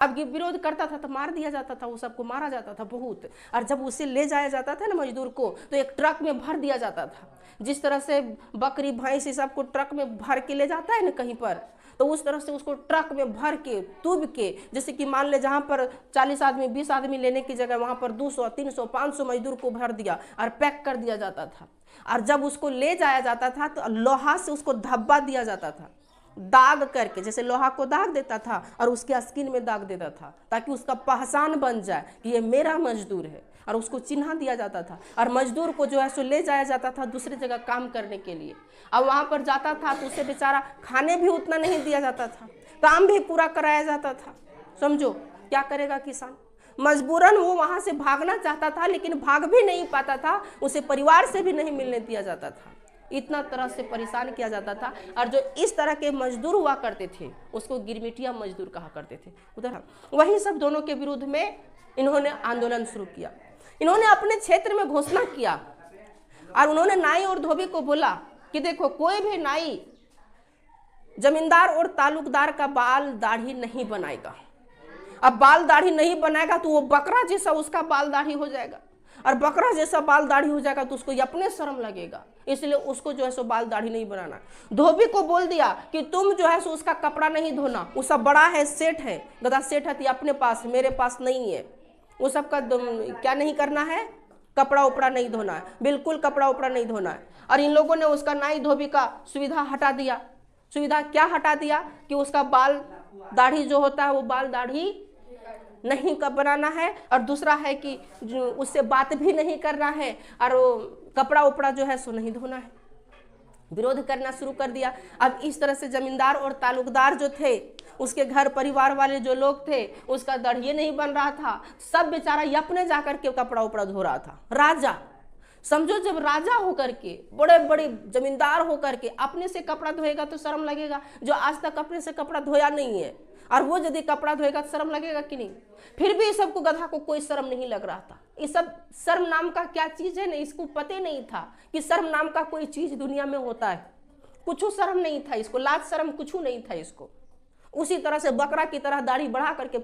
अब ये विरोध करता था तो मार दिया जाता था, वो सबको मारा जाता था बहुत। और जब उसे ले जाया जाता था ना मजदूर को, तो एक ट्रक में भर दिया जाता था। जिस तरह से बकरी भैंस ये सबको ट्रक में भर के ले जाता है ना कहीं पर, तो उस तरह से उसको ट्रक में भर के तुब के, जैसे कि मान ले जहाँ पर 40 आदमी 20 आदमी लेने की जगह वहाँ पर 200 300 500 मजदूर को भर दिया और पैक कर दिया जाता था। और जब उसको ले जाया जाता था तो लोहा से उसको धब्बा दिया जाता था, दाग करके, जैसे लोहा को दाग देता था और उसके स्किन में दाग देता था, ताकि उसका पहचान बन जाए कि ये मेरा मजदूर है, और उसको चिन्ह दिया जाता था। और मजदूर को जो है सो ले जाया जाता था दूसरी जगह काम करने के लिए। अब वहाँ पर जाता था तो उसे बेचारा खाने भी उतना नहीं दिया जाता था, काम भी पूरा कराया जाता था। समझो क्या करेगा किसान, मजबूरन वो वहाँ से भागना चाहता था लेकिन भाग भी नहीं पाता था, उसे परिवार से भी नहीं मिलने दिया जाता था, इतना तरह से परेशान किया जाता था। और जो इस तरह के मजदूर हुआ करते थे उसको गिरमिटिया मजदूर कहा करते थे। उधर वही सब दोनों के विरुद्ध में इन्होंने आंदोलन शुरू किया। इन्होंने अपने क्षेत्र में घोषणा किया और उन्होंने नाई और धोबी को बोला कि देखो, कोई भी नाई जमींदार और तालुकदार का बाल दाढ़ी नहीं बनाएगा। अब बाल दाढ़ी नहीं बनाएगा तो वो बकरा जैसा उसका बाल दाढ़ी हो जाएगा, और बकरा जैसा बाल दाढ़ी हो जाएगा तो उसको अपने शर्म लगेगा, इसलिए उसको जो है सो बाल दाढ़ी नहीं बनाना। धोबी को बोल दिया कि तुम जो है सो उसका कपड़ा नहीं धोना, वो सब बड़ा है, सेठ है, गधा सेठ है, अपने पास, मेरे पास नहीं है, वो सब का क्या नहीं करना है, कपड़ा उपड़ा नहीं धोना है, बिल्कुल कपड़ा उपड़ा नहीं धोना है। और इन लोगों ने उसका नाई धोबी का सुविधा हटा दिया। सुविधा क्या हटा दिया कि उसका बाल दाढ़ी जो होता है वो बाल दाढ़ी नहीं कब बनाना है, और दूसरा है कि उससे बात भी नहीं करना है, और कपड़ा उपड़ा जो है सो नहीं धोना है। विरोध करना शुरू कर दिया। अब इस तरह से जमींदार और तालुकदार जो थे, उसके घर परिवार वाले जो लोग थे, उसका दाढ़ी नहीं बन रहा था, सब बेचारा अपने जाकर के कपड़ा उपड़ा धो रहा था। राजा, समझो, जब राजा होकर के, बड़े बड़े जमींदार होकर के अपने से कपड़ा धोएगा तो शर्म लगेगा, जो आज तक अपने से कपड़ा धोया नहीं है, और वो यदि कपड़ा धोएगा तो शर्म लगेगा कि नहीं। फिर भी सबको गधा को कोई शर्म नहीं लग रहा था। ये सब शर्म नाम का क्या चीज है ना, इसको पता नहीं था कि शर्म नाम का कोई चीज दुनिया में होता है। कुछ शर्म नहीं था इसको, लाज शर्म कुछ नहीं था इसको। उसी तरह से बकरा की तरह दाढ़ी बढ़ा करके